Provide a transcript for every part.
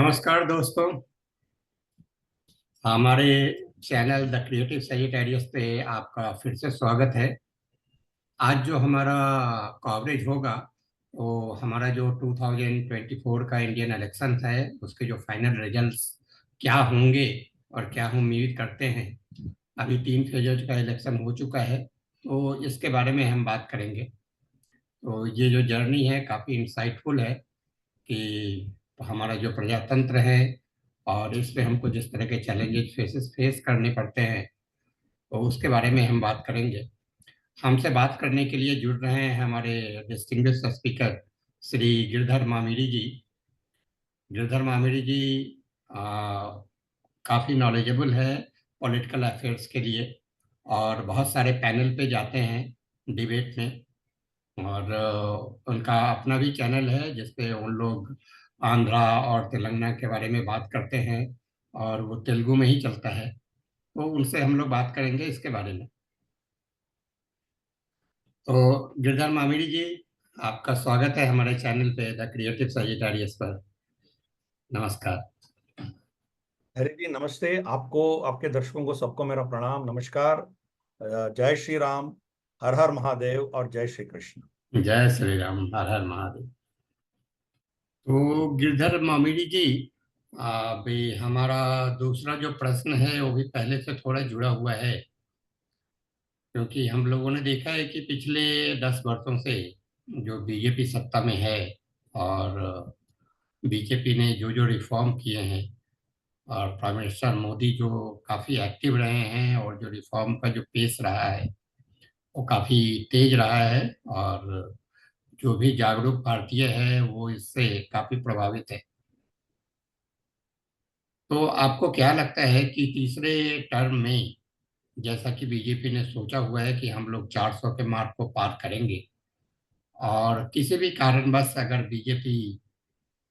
नमस्कार दोस्तों। हमारे चैनल द क्रिएटिव सजिटेरियस पे आपका फिर से स्वागत है। आज जो हमारा कवरेज होगा वो हमारा जो 2024 का इंडियन इलेक्शन है उसके जो फाइनल रिजल्ट्स क्या होंगे और क्या हम उम्मीद करते हैं। अभी 3 फेजेज का इलेक्शन हो चुका है तो इसके बारे में हम बात करेंगे। तो ये जो जर्नी है काफ़ी इंसाइटफुल है कि हमारा जो प्रजातंत्र है और इसमें हमको जिस तरह के चैलेंजेस फेस करने पड़ते हैं तो उसके बारे में हम बात करेंगे। हमसे बात करने के लिए जुड़ रहे हैं हमारे डिस्टिंग्विश्ड स्पीकर श्री गिरधर मामिडी जी। गिरधर मामिडी जी काफ़ी नॉलेजेबल है पॉलिटिकल अफेयर्स के लिए और बहुत सारे पैनल पे जाते हैं डिबेट में। और उनका अपना भी चैनल है जिसपे उन लोग आंध्रा और तेलंगाना के बारे में बात करते हैं और वो तेलुगु में ही चलता है। तो उनसे हम लोग बात करेंगे इसके बारे में। तो गिरधर मामिडी जी, आपका स्वागत है हमारे चैनल पे द क्रिएटिव सजिटारियस पर। नमस्कार। हरे जी नमस्ते। आपको, आपके दर्शकों को, सबको मेरा प्रणाम, नमस्कार। जय श्री राम, हर हर महादेव और जय श्री कृष्ण। जय श्री राम, हर हर महादेव। तो गिरधर मामिडी जी, अभी हमारा दूसरा जो प्रश्न है वो भी पहले से थोड़ा जुड़ा हुआ है, क्योंकि हम लोगों ने देखा है कि पिछले 10 वर्षों से जो बीजेपी सत्ता में है और बीजेपी ने जो जो रिफॉर्म किए हैं और प्राइम मिनिस्टर मोदी जो काफ़ी एक्टिव रहे हैं और जो रिफॉर्म का जो पेस रहा है वो काफ़ी तेज रहा है और जो भी जागरूक भारतीय है वो इससे काफ़ी प्रभावित है। तो आपको क्या लगता है कि तीसरे टर्म में, जैसा कि बीजेपी ने सोचा हुआ है कि हम लोग 400 के मार्क को पार करेंगे और किसी भी कारणवश अगर बीजेपी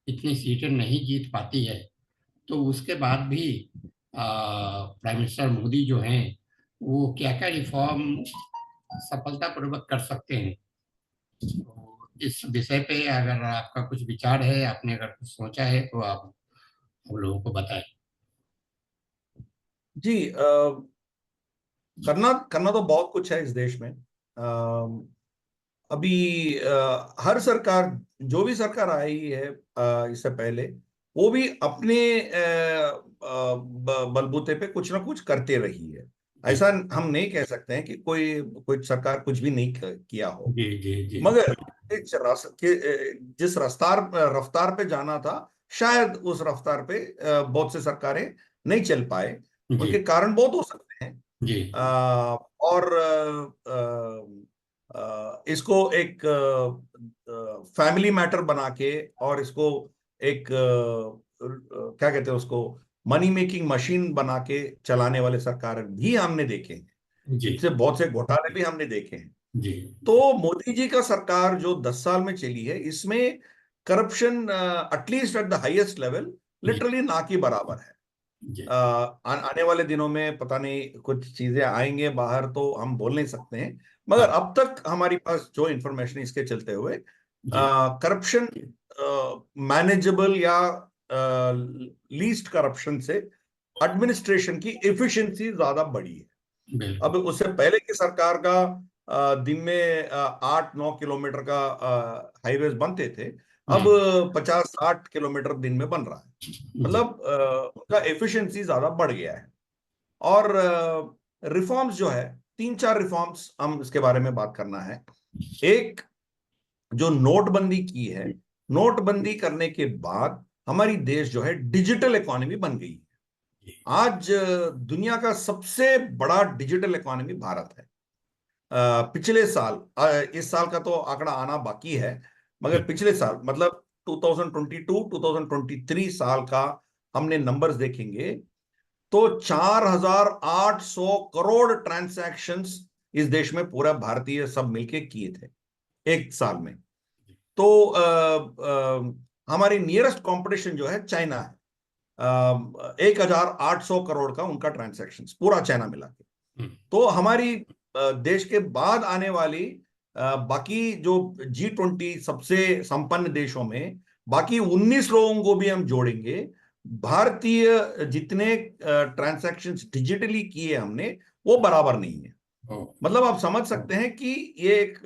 इतनी सीटें नहीं जीत पाती है तो उसके बाद भी प्राइम मिनिस्टर मोदी जो हैं वो क्या क्या रिफॉर्म सफलतापूर्वक कर सकते हैं। तो इस विषय पे अगर आपका कुछ विचार है, आपने अगर कुछ सोचा है तो आप हम लोगों को बताएं। जी, करना करना तो बहुत कुछ है इस देश में। अभी हर सरकार, जो भी सरकार आई है इससे पहले, वो भी अपने बलबूते पे कुछ ना कुछ करते रही है। जी ऐसा हम नहीं कह सकते हैं कि कोई कोई सरकार कुछ भी नहीं किया हो। जी जी जी मगर जिस रफ्तार रफ्तार पे जाना था, शायद उस रफ्तार पे बहुत से सरकारें नहीं चल पाए। जी उनके कारण बहुत हो सकते हैं। जी और इसको एक फैमिली मैटर बना के, और इसको एक क्या कहते हैं उसको, मनी मेकिंग मशीन बना के चलाने वाले सरकार भी हमने देखे हैं। जी इससे बहुत से घोटाले भी हमने देखे हैं। जी तो मोदी जी का सरकार जो 10 साल में चली है, इसमें corruption at least at the highest level जी लिटरली ना की बराबर है। जी आने वाले दिनों में पता नहीं कुछ चीजें आएंगे बाहर, तो हम बोल नहीं सकते हैं। मगर हाँ अब तक हमारी पास जो इंफॉर्मेशन इसके चलते हुए, जी करप्शन मैनेजेबल या लीस्ट करप्शन से एडमिनिस्ट्रेशन की एफिशिएंसी ज्यादा बढ़ी है। अब बिल्कुल। उससे पहले की सरकार का दिन में 8-9 किलोमीटर का हाईवेज बनते थे। अब जी 50-60 किलोमीटर दिन में बन रहा है। जी मतलब उनका एफिशिएंसी ज्यादा बढ़ गया है। और रिफॉर्म्स जो है, 3-4 रिफॉर्म्स हम इसके बारे में बात करना है। एक, जो नोटबंदी की है, नोटबंदी करने के बाद हमारी देश जो है डिजिटल इकोनॉमी बन गई है। आज दुनिया का सबसे बड़ा डिजिटल इकोनॉमी भारत है। पिछले साल, इस साल का तो आंकड़ा आना बाकी है, मगर जी पिछले साल मतलब 2022-2023 साल का हमने नंबर्स देखेंगे तो 4,800 करोड़ ट्रांजैक्शंस इस देश में पूरा भारतीय सब मिलके किए थे एक साल में। तो हमारी नियरेस्ट कंपटीशन जो है चाइना है। 1,800 करोड़ का उनका ट्रांजैक्शन पूरा चाइना मिला के। हम्म, तो हमारी देश के बाद आने वाली बाकी जो G20 सबसे संपन्न देशों में बाकी 19 लोगों को भी हम जोड़ेंगे भारतीय जितने ट्रांजैक्शंस डिजिटली किए हमने, वो बराबर नहीं है। ओ, मतलब आप समझ सकते हैं कि ये एक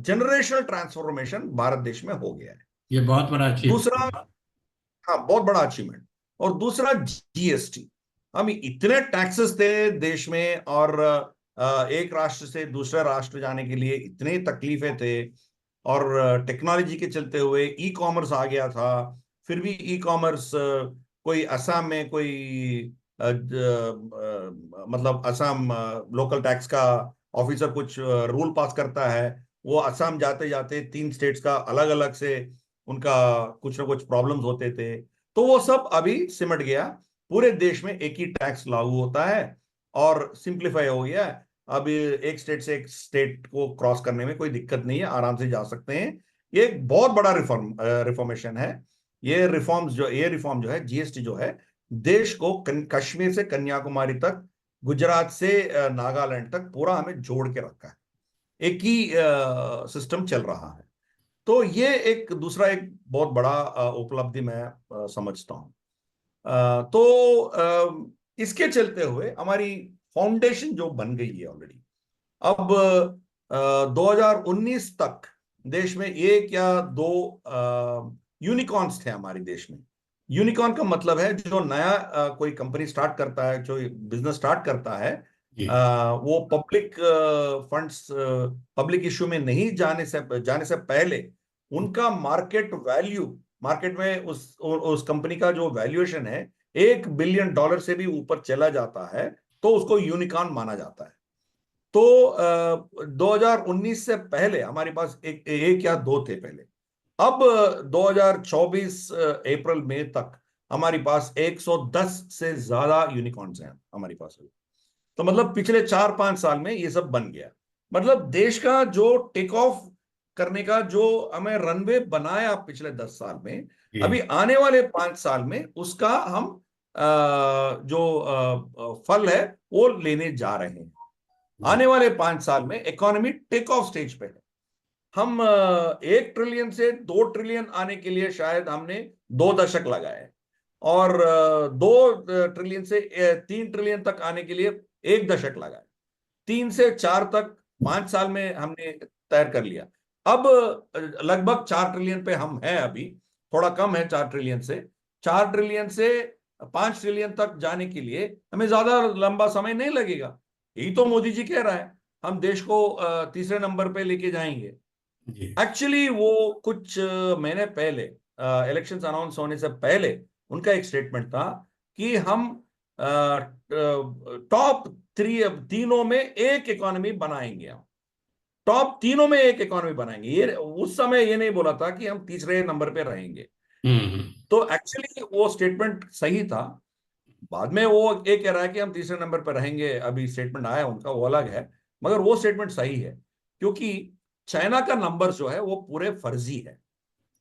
जनरेशनल ट्रांसफॉर्मेशन भारत देश में हो गया है। ये बहुत बड़ा दूसरा, अचीवमेंट। हाँ, बहुत बड़ा अचीवमेंट। और दूसरा, जीएसटी। हम इतने टैक्सेस थे देश में, और एक राष्ट्र से दूसरे राष्ट्र जाने के लिए इतने तकलीफें थे, और टेक्नोलॉजी के चलते हुए ई कॉमर्स आ गया था। फिर भी ई कॉमर्स, कोई असम में कोई मतलब असम लोकल टैक्स का ऑफिसर कुछ रूल पास करता है, वो असम जाते जाते 3 स्टेट्स का अलग अलग से उनका कुछ ना कुछ प्रॉब्लम्स होते थे। तो वो सब अभी सिमट गया, पूरे देश में एक ही टैक्स लागू होता है और सिंप्लीफाई हो गया है। अब एक स्टेट से एक स्टेट को क्रॉस करने में कोई दिक्कत नहीं है, आराम से जा सकते हैं। ये एक बहुत बड़ा रिफॉर्मेशन है। ये रिफॉर्म जो है, जीएसटी जो है, देश को कश्मीर से कन्याकुमारी तक, गुजरात से नागालैंड तक पूरा हमें जोड़ के रखा है। एक ही सिस्टम चल रहा है। तो ये एक दूसरा एक बहुत बड़ा उपलब्धि मैं समझता हूँ। तो इसके चलते हुए हमारी फाउंडेशन जो बन गई है ऑलरेडी। अब 2019 तक देश में एक या दो यूनिकॉर्न्स थे हमारे देश में। यूनिकॉर्न का मतलब है जो नया कोई कंपनी स्टार्ट करता है, जो बिजनेस स्टार्ट करता है, जी। वो पब्लिक फंड्स, पब्लिक इश्यू में नहीं जाने से पहले उनका मार्केट वैल्यू, मार्केट में उस कंपनी का जो वैल्यूएशन है, $1 बिलियन से भी ऊपर चला जाता है, तो उसको यूनिकॉर्न माना जाता है। तो 2019 से पहले हमारे पास एक या दो थे पहले। अब 2024 अप्रैल मई तक हमारे पास 110 से ज्यादा यूनिकॉर्न्स हैं हमारे पास। तो मतलब पिछले 4-5 साल में ये सब बन गया। मतलब देश का जो टेक ऑफ करने का जो हमें रनवे बनाया पिछले 10 साल में, अभी जी। आने वाले 5 साल में उसका हम जो फल है वो लेने जा रहे हैं। जी। आने वाले 5 साल में इकोनॉमी टेक ऑफ स्टेज पे है। हम 1 ट्रिलियन से 2 ट्रिलियन आने के लिए शायद हमने 2 दशक लगाए, और 2 ट्रिलियन से 3 ट्रिलियन तक आने के लिए 1 दशक लगाए। 3 से 4 तक 5 साल में हमने तैयार कर लिया। अब लगभग 4 ट्रिलियन पे हम हैं अभी, थोड़ा कम है 4 ट्रिलियन से। 4 ट्रिलियन से 5 ट्रिलियन तक जाने के लिए हमें ज्यादा लंबा समय नहीं लगेगा। यही तो मोदी जी कह रहा है, हम देश को तीसरे नंबर पे लेके जाएंगे। जी। एक्चुअली वो कुछ महीने पहले, इलेक्शंस अनाउंस होने से पहले, उनका एक स्टेटमेंट था कि हम टॉप तीनों में एक इकोनॉमी बनाएंगे। हम टॉप तीनों में एक इकोनॉमी बनाएंगे। ये उस समय ये नहीं बोला था कि हम तीसरे नंबर पे रहेंगे। हम्म। तो एक्चुअली वो स्टेटमेंट सही था। बाद में वो ये कह रहा है कि हम तीसरे नंबर पर रहेंगे, अभी स्टेटमेंट आया उनका, वो अलग है। मगर वो स्टेटमेंट सही है, क्योंकि चाइना का नंबर जो है वो पूरे फर्जी है।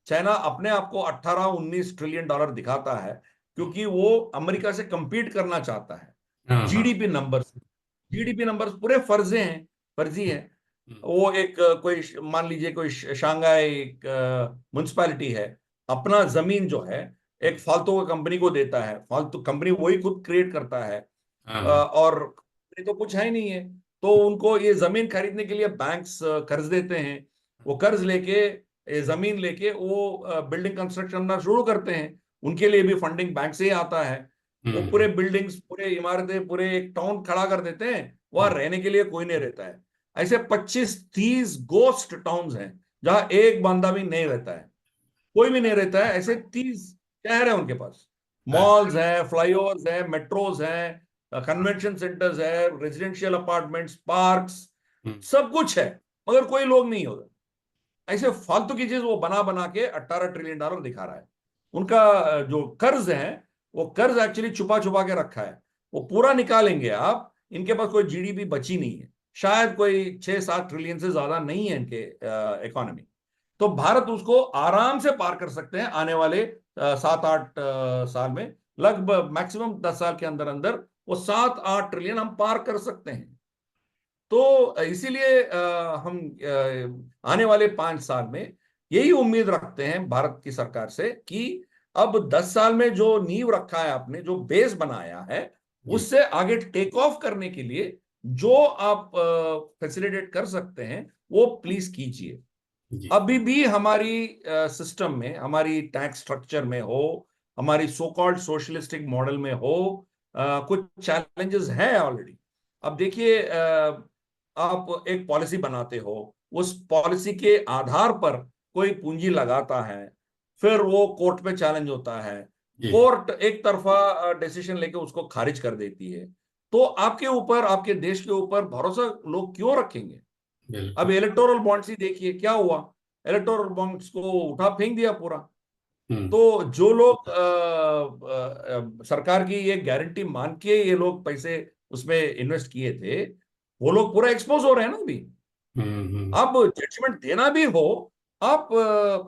चाइना अपने आप को 18-19 ट्रिलियन डॉलर दिखाता है, क्योंकि वो अमेरिका से कंपीट करना चाहता है हाँ, हाँ। GDP number. जीडीपी नंबर पूरे फर्जे हैं, फर्जी हैं। हम्म। वो एक कोई मान लीजिए कोई शांघाई एक म्युनिसिपैलिटी है, अपना जमीन जो है एक फालतू का कंपनी को देता है। फालतू कंपनी वही खुद क्रिएट करता है, हाँ, हाँ। और कंपनी तो कुछ है ही नहीं है। तो उनको ये जमीन खरीदने के लिए बैंक्स कर्ज देते हैं। वो कर्ज लेके, ये जमीन लेके वो बिल्डिंग कंस्ट्रक्शन करना शुरू करते हैं। उनके लिए भी फंडिंग बैंक से ही आता है। वो पूरे हम्म। बिल्डिंग्स, पूरे इमारतें, पूरे एक टाउन खड़ा कर देते हैं, वहां हम्म। रहने के लिए कोई नहीं रहता है। ऐसे 25-30 गोस्ट टाउन्स हैं जहां एक बंदा भी नहीं रहता है, कोई भी नहीं रहता है। ऐसे 30 शहर है उनके पास। अच्छा। मॉल्स हैं, फ्लाईओवर्स हैं, मेट्रोज हैं, कन्वेंशन सेंटर्स है, रेजिडेंशियल अपार्टमेंट्स, पार्क्स, हम्म। सब कुछ है, मगर कोई लोग नहीं होता। ऐसे फालतू की चीज वो बना बना के 18 ट्रिलियन डॉलर दिखा रहा है। उनका जो कर्ज है, वो कर्ज एक्चुअली छुपा छुपा के रखा है। वो पूरा निकालेंगे आप, इनके पास कोई जीडीपी बची नहीं है। शायद कोई 6-7 ट्रिलियन से ज्यादा नहीं है इनके इकोनॉमी। तो भारत उसको आराम से पार कर सकते हैं आने वाले 7-8 साल में। लगभग मैक्सिमम 10 साल के अंदर अंदर वो 7-8 ट्रिलियन हम पार कर सकते हैं। तो इसीलिए हम आने वाले 5 साल में यही उम्मीद रखते हैं भारत की सरकार से कि अब 10 साल में जो नींव रखा है आपने, जो बेस बनाया है, जी उससे आगे टेक ऑफ करने के लिए जो आप फैसिलिटेट कर सकते हैं वो प्लीज कीजिए। जी अभी भी हमारी सिस्टम में, हमारी टैक्स स्ट्रक्चर में हो, हमारी सो कॉल्ड सोशलिस्टिक मॉडल में हो, कुछ चैलेंजेस हैं ऑलरेडी। अब देखिए, आप एक पॉलिसी बनाते हो, उस पॉलिसी के आधार पर कोई पूंजी लगाता है, फिर वो कोर्ट में चैलेंज होता है, जी कोर्ट एक तरफा डिसीजन लेके उसको खारिज कर देती है, तो आपके ऊपर, आपके देश के ऊपर भरोसा लोग क्यों रखेंगे? बिल्कुल। अब इलेक्टोरल बॉन्ड्स ही देखिए क्या हुआ, इलेक्टोरल बॉन्ड्स को उठा फेंक दिया पूरा। हम्म तो जो लोग सरकार की ये गारंटी मान के ये लोग पैसे उसमें इन्वेस्ट किए थे, वो लोग पूरा एक्सपोज हो रहे हैं ना अभी। हम्म अब जजमेंट देना भी हो, आप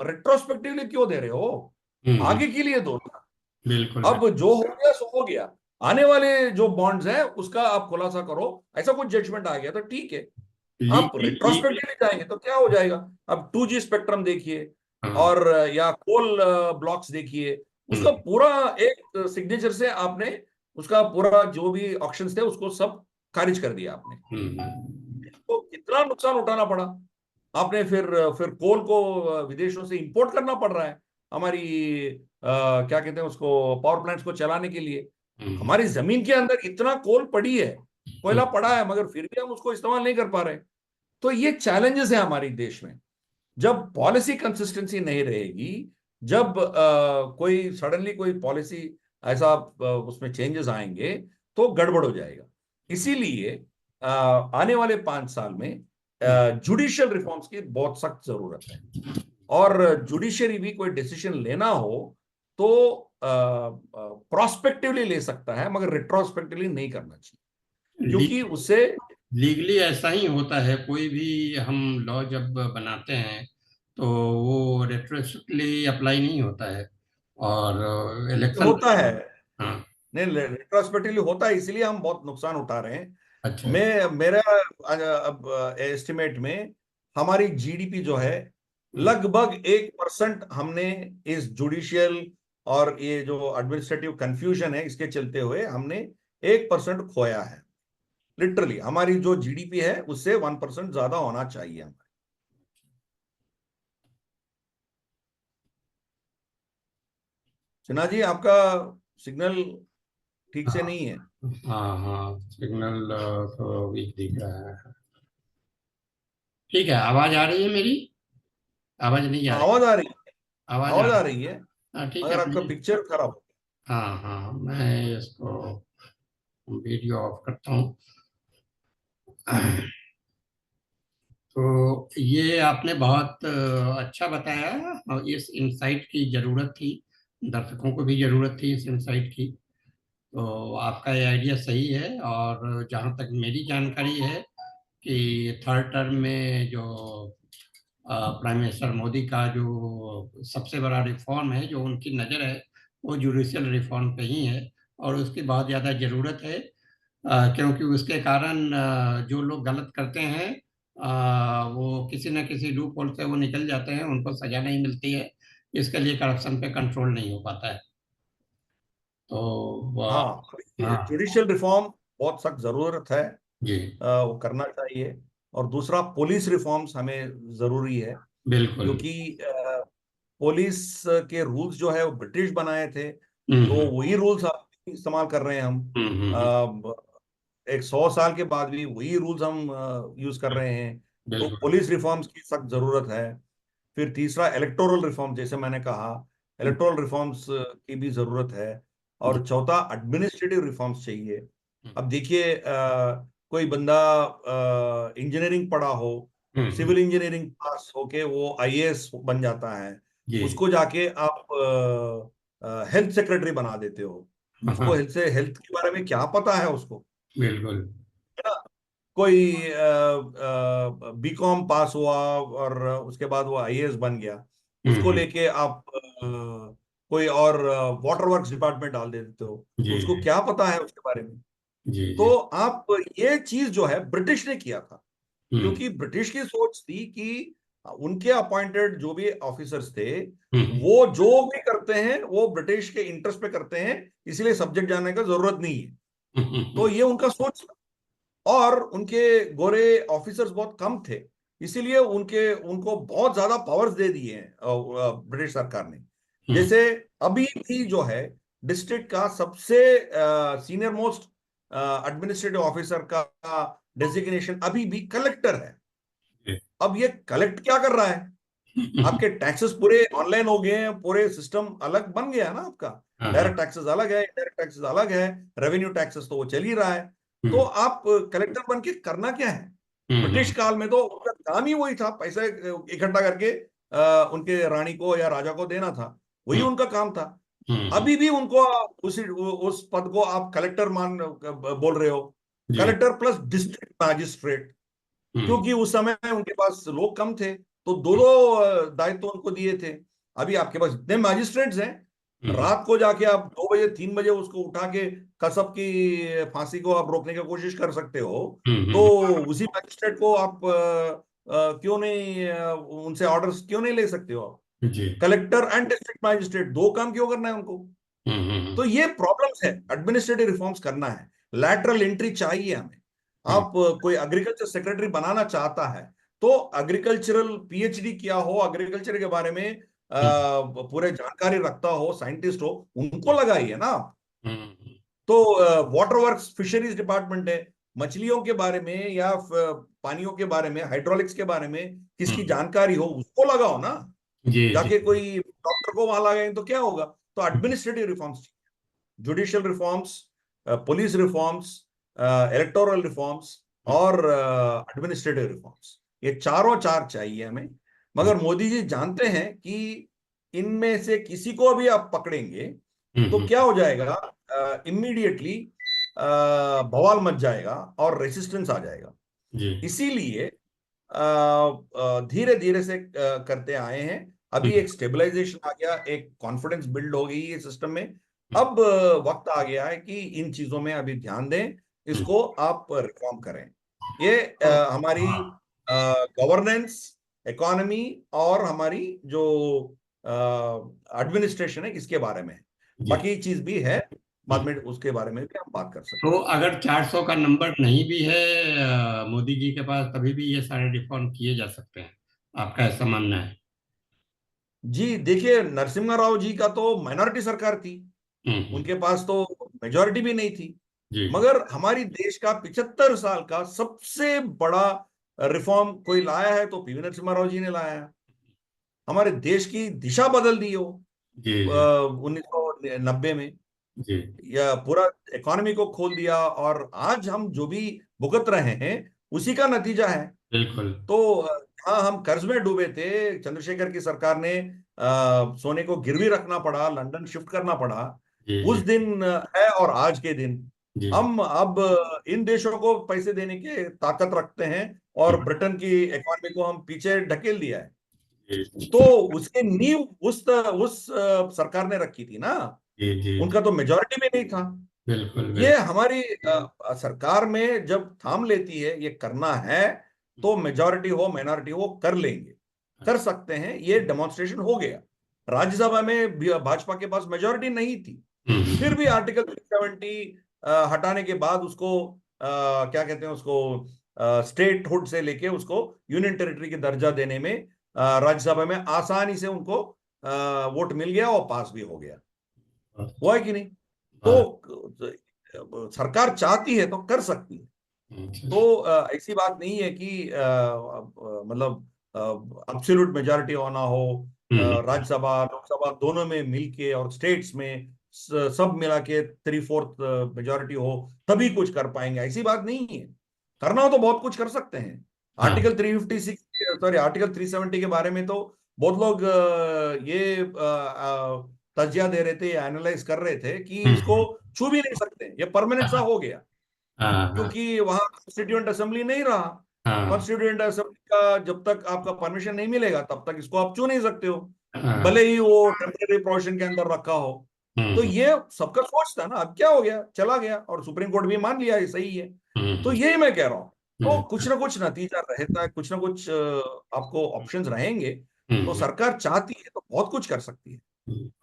रेट्रोस्पेक्टिवली क्यों दे रहे हो? हम्म। आगे के लिए दो ना। बिल्कुल अब जो हो गया सो हो गया, आने वाले जो बॉन्ड्स हैं उसका आप खुलासा करो। ऐसा कुछ जजमेंट आ गया तो ठीक है, आप लीगली। रिट्रोस्पेक्टिवली जाएंगे तो क्या हो जाएगा? अब 2G स्पेक्ट्रम देखिए, हाँ। और या कोल ब्लॉक्स देखिए, उसका हम्म पूरा एक सिग्नेचर से आपने उसका पूरा जो भी ऑप्शंस थे उसको सब खारिज कर दिया आपने। हम्म। तो कितना नुकसान उठाना पड़ा आपने, फिर कोल को विदेशों से इंपोर्ट करना पड़ रहा है हमारी क्या कहते हैं उसको, पावर प्लांट्स को चलाने के लिए। हम्म हमारी जमीन के अंदर इतना कोल पड़ी है, हम्म कोयला पड़ा है, मगर फिर भी हम उसको इस्तेमाल नहीं कर पा रहे। तो ये चैलेंजेस है हमारे देश में। जब पॉलिसी कंसिस्टेंसी नहीं रहेगी, जब कोई सडनली कोई पॉलिसी ऐसा उसमें चेंजेस आएंगे, तो गड़बड़ हो जाएगा। इसीलिए आने वाले 5 साल में जुडिशियल रिफॉर्म्स की बहुत सख्त जरूरत है। और जुडिशरी भी कोई डिसीजन लेना हो तो प्रोस्पेक्टिवली ले सकता है, मगर रिट्रोस्पेक्टिवली नहीं करना चाहिए, क्योंकि उससे। लीगली ऐसा ही होता है, कोई भी हम लॉ जब बनाते हैं तो वो रेट्रोस्पेक्टिवली अप्लाई नहीं होता है। और इलेक्शन। होता है, हाँ। नहीं रेट्रोस्पेक्टिवली होता है, इसीलिए हम बहुत नुकसान उठा रहे हैं। अच्छा। मैं मेरा अब एस्टिमेट में हमारी जीडीपी जो है, हम्म लगभग 1% हमने इस जुडिशियल और ये जो एडमिनिस्ट्रेटिव कंफ्यूजन है इसके चलते हुए हमने 1% खोया है। लिटरली हमारी जो जीडीपी है उससे 1% ज्यादा होना चाहिए हमें। सिन्हा जी, आपका सिग्नल ठीक से हाँ नहीं है। हाँ हाँ, सिग्नल तो वीक दिख रहा है। ठीक है, आवाज आ रही है मेरी? आवाज नहीं आ रही? आवाज आ रही है, आवाज आ आवाज आ रही रही है, है। हाँ ठीक है, मगर आपका मैं। पिक्चर खराब हो हाँ हाँ, मैं इसको वीडियो ऑफ करता हूँ। तो ये आपने बहुत अच्छा बताया, और इस इंसाइट की जरूरत थी, दर्शकों को भी जरूरत थी इस इंसाइट की। तो आपका ये आइडिया सही है। और जहाँ तक मेरी जानकारी है कि थर्ड टर्म में जो प्राइम मिनिस्टर मोदी का जो सबसे बड़ा रिफॉर्म है, जो उनकी नज़र है, वो जुडिशियल रिफॉर्म पे ही है। और उसकी बहुत ज़्यादा ज़रूरत है, क्योंकि उसके कारण जो लोग गलत करते हैं, वो किसी न किसी लूप होल से वो निकल जाते हैं, उनको सजा नहीं मिलती है। इसके लिए करप्शन पे कंट्रोल नहीं हो पाता है। तो हाँ, हाँ। जुडिशियल रिफॉर्म बहुत सख्त जरूरत है, जी वो करना चाहिए। और दूसरा, पुलिस रिफॉर्म्स हमें जरूरी है, बिल्कुल। क्योंकि पुलिस के रूल्स जो है वो ब्रिटिश बनाए थे, तो हम्म वही रूल्स आप इस्तेमाल कर रहे हैं हम। हम्म। एक 100 साल के बाद भी वही रूल्स हम यूज कर रहे हैं। तो बिल्कुल। पुलिस रिफॉर्म्स की सख्त जरूरत है। फिर तीसरा, इलेक्टोरल रिफॉर्म, जैसे मैंने कहा, इलेक्टोरल रिफॉर्म्स की भी जरूरत है। जी। और चौथा, एडमिनिस्ट्रेटिव रिफॉर्म्स चाहिए। हम्म अब देखिए, कोई बंदा इंजीनियरिंग पढ़ा हो, हम्म। सिविल इंजीनियरिंग पास होके वो आईएएस बन जाता है, जी। उसको जाके आप हेल्थ सेक्रेटरी बना देते हो। हाँ उसको हाँ, हेल्थ के बारे में क्या पता है उसको? बिल्कुल। है ना? कोई बीकॉम पास हुआ और उसके बाद वो आईएएस बन गया, उसको हम्म। लेके आप कोई और वाटर वर्क्स डिपार्टमेंट डाल देते हो, तो जी उसको क्या पता है उसके बारे में? जी जी। तो आप, ये चीज जो है ब्रिटिश ने किया था, हम्म क्योंकि ब्रिटिश की सोच थी कि उनके अपॉइंटेड जो भी ऑफिसर्स थे, हम्म, वो जो भी करते हैं वो ब्रिटिश के इंटरेस्ट पे करते हैं, इसलिए सब्जेक्ट जाने का जरूरत नहीं है। तो ये उनका सोच था। और उनके गोरे ऑफिसर्स बहुत कम थे, इसीलिए उनके उनको बहुत ज्यादा पावर्स दे दिए हैं ब्रिटिश सरकार ने। हम्म, जैसे अभी भी जो है डिस्ट्रिक्ट का सबसे सीनियर मोस्ट एडमिनिस्ट्रेटिव ऑफिसर का डेजिग्नेशन अभी भी कलेक्टर है। अब ये कलेक्ट क्या कर रहा है? आपके टैक्सेस पूरे ऑनलाइन हो गए हैं, पूरे सिस्टम अलग बन गया है ना आपका। हाँ, हाँ, डायरेक्ट टैक्सेस अलग है, इनडायरेक्ट टैक्सेस अलग है, रेवेन्यू टैक्सेस तो वो चल ही रहा है। तो हम्म, आप कलेक्टर बन के करना क्या है? ब्रिटिश हम्म, काल में तो उनका काम ही वही था, पैसे इकट्ठा करके उनके रानी को या राजा को देना था, वही हम्म, उनका काम था। हम्म, अभी भी उनको उस पद को आप कलेक्टर मान बोल रहे हो, जी, कलेक्टर प्लस डिस्ट्रिक्ट मैजिस्ट्रेट, हम्म, क्योंकि उस समय उनके पास लोग कम थे, तो दो हम्म, दो दायित्व उनको दिए थे। अभी आपके पास इतने मैजिस्ट्रेट्स हैं, हम्म, रात को जाके आप 2 बजे 3 बजे उसको उठा के कसब की फांसी को आप रोकने की कोशिश कर सकते हो। तो हम्म, उसी मैजिस्ट्रेट को आप क्यों नहीं उनसे ऑर्डर्स क्यों नहीं ले सकते हो आप? जी, कलेक्टर एंड डिस्ट्रिक्ट मैजिस्ट्रेट दो काम क्यों करना है उनको? तो ये प्रॉब्लम्स है, एडमिनिस्ट्रेटिव रिफॉर्म्स करना है, लैटरल एंट्री चाहिए हमें। हम्म, आप कोई एग्रीकल्चर सेक्रेटरी बनाना चाहता है तो एग्रीकल्चरल पीएचडी किया हो, एग्रीकल्चर के बारे में पूरे जानकारी रखता हो, साइंटिस्ट हो, उनको लगाइए ना आप। हम्म, तो वाटर वर्क्स फिशरीज डिपार्टमेंट है, मछलियों के बारे में या पानियों के बारे में, हाइड्रोलिक्स के बारे में किसकी हम्म, जानकारी हो उसको लगाओ ना। जी, जी, जाके कोई डॉक्टर को वहां लगाएंगे तो क्या होगा? तो administrative reforms, judicial reforms, police reforms, electoral reforms और एडमिनिस्ट्रेटिव रिफॉर्म्स, ये चारों चार चाहिए हमें। जी, मगर मोदी जी जानते हैं कि इनमें से किसी को भी आप पकड़ेंगे तो हम्म, क्या हो जाएगा, इमीडिएटली बवाल मच जाएगा और रेसिस्टेंस आ जाएगा। जी, इसीलिए धीरे धीरे से करते आए हैं। अभी हम्म, एक स्टेबलाइजेशन आ गया, एक कॉन्फिडेंस बिल्ड हो गई है सिस्टम में। हम्म, अब वक्त आ गया है कि इन चीजों में अभी ध्यान दें, हम्म, इसको आप रिफॉर्म करें। ये हमारी हाँ, गवर्नेंस, इकोनॉमी और हमारी जो एडमिनिस्ट्रेशन है इसके बारे में है। जी, बाकी चीज भी है, बाद हम्म। में उसके बारे में भी हम बात कर सकते तो अगर 400 का नंबर नहीं भी है मोदी जी के पास, तभी भी ये सारे रिफॉर्म किए जा सकते हैं, आपका ऐसा मानना है? हैं। जी देखिए, नरसिम्हा राव जी का तो माइनॉरिटी सरकार थी, हम्म, उनके पास तो मेजोरिटी भी नहीं थी। जी, मगर हमारी देश का 75 साल का सबसे बड़ा रिफॉर्म कोई लाया है तो पीवी नरसिम्हा राव जी ने लाया है। हमारे देश की दिशा बदल दी हो जी, जी, 1990 में, जी, या पूरा इकोनॉमी को खोल दिया, और आज हम जो भी भुगत रहे हैं उसी का नतीजा है। बिल्कुल, तो हाँ, हम कर्ज में डूबे थे, चंद्रशेखर की सरकार ने सोने को गिरवी रखना पड़ा, लंदन शिफ्ट करना पड़ा। जी, उस जी, दिन है और आज के दिन जी, हम अब इन देशों को पैसे देने की ताकत रखते हैं, और हम्म, ब्रिटेन की इकोनॉमी को हम पीछे ढकेल दिया है। जी, तो उसके नींव उस सरकार ने रखी थी ना, जी, जी, उनका तो मेजोरिटी में नहीं था। बिल्कुल, ये बिल्कुल, हमारी सरकार में जब थाम लेती है ये करना है, तो मेजोरिटी हो माइनॉरिटी हो कर लेंगे, कर सकते हैं। ये डेमोन्स्ट्रेशन हो गया। राज्यसभा में भाजपा के पास मेजोरिटी नहीं थी, फिर हम्म, भी आर्टिकल 370 हटाने के बाद उसको क्या कहते हैं उसको, स्टेट हुड से लेके उसको यूनियन टेरिटरी के दर्जा देने में राज्यसभा में आसानी से उनको वोट मिल गया और पास भी हो गया। हुआ है कि नहीं? हाँ, तो सरकार चाहती है तो कर सकती है। अच्छा, तो ऐसी बात नहीं है कि मतलब अब्सोल्यूट मेजॉरिटी होना हो। हम्म, राज्यसभा लोकसभा दोनों में मिलके और स्टेट्स में सब मिला के 3/4 मेजॉरिटी हो तभी कुछ कर पाएंगे, ऐसी बात नहीं है। करना हो तो बहुत कुछ कर सकते हैं। हाँ, आर्टिकल 356, सॉरी आर्टिकल 370 के बारे में तो बहुत लोग ये तजिया दे रहे थे, एनालाइज कर रहे थे कि इसको हम्म, छू भी नहीं सकते, ये परमानेंट सा हाँ, हो गया, हाँ, हाँ, क्योंकि वहां कॉन्स्टिट्यूएंट असेंबली नहीं रहा। हाँ, कॉन्स्टिट्यूएंट असेंबली का जब तक आपका परमिशन नहीं मिलेगा तब तक इसको आप छू नहीं सकते हो, हाँ, भले ही वो टेम्परेरी प्रोविजन के अंदर रखा हो। तो हम्म, ये सबका सोच था ना, अब क्या हो गया, चला गया और सुप्रीम कोर्ट भी मान लिया ये सही है। तो हम्म, यही मैं कह रहा हूँ तो कुछ ना कुछ नतीजा रहता है, कुछ ना कुछ आपको ऑप्शंस रहेंगे। तो सरकार चाहती है तो बहुत कुछ कर सकती है,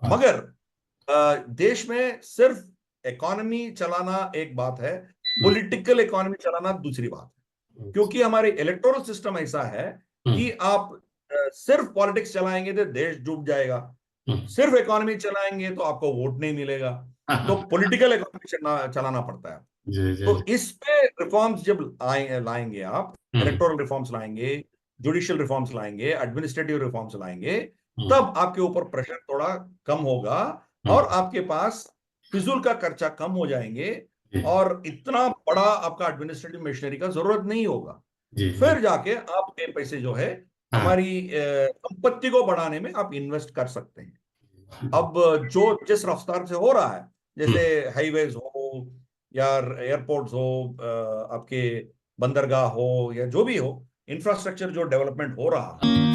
मगर देश में सिर्फ इकोनॉमी चलाना एक बात है, पॉलिटिकल इकोनॉमी चलाना दूसरी बात है। क्योंकि हमारे इलेक्टोरल सिस्टम ऐसा है कि आप सिर्फ पॉलिटिक्स चलाएंगे तो देश डूब जाएगा, सिर्फ इकोनॉमी चलाएंगे तो आपको वोट नहीं मिलेगा। तो पॉलिटिकल इकोनॉमी चलाना पड़ता है। जी जी। तो इस पे रिफॉर्म्स जब लाएंगे आप, इलेक्टोरल रिफॉर्म्स लाएंगे, जुडिशियल रिफॉर्म्स लाएंगे, एडमिनिस्ट्रेटिव रिफॉर्म्स लाएंगे, तब आपके ऊपर प्रेशर थोड़ा कम होगा और आपके पास फिजूल का खर्चा कम हो जाएंगे और इतना बड़ा आपका एडमिनिस्ट्रेटिव मशीनरी का जरूरत नहीं होगा। जी जी। फिर जाके आपके पैसे जो है हाँ। हमारी संपत्ति को बढ़ाने में आप इन्वेस्ट कर सकते हैं। अब जो जिस रफ्तार से हो रहा है, जैसे हाईवेज हो या एयरपोर्ट्स हो, आपके बंदरगाह हो या जो भी हो, इंफ्रास्ट्रक्चर जो डेवलपमेंट हो रहा है,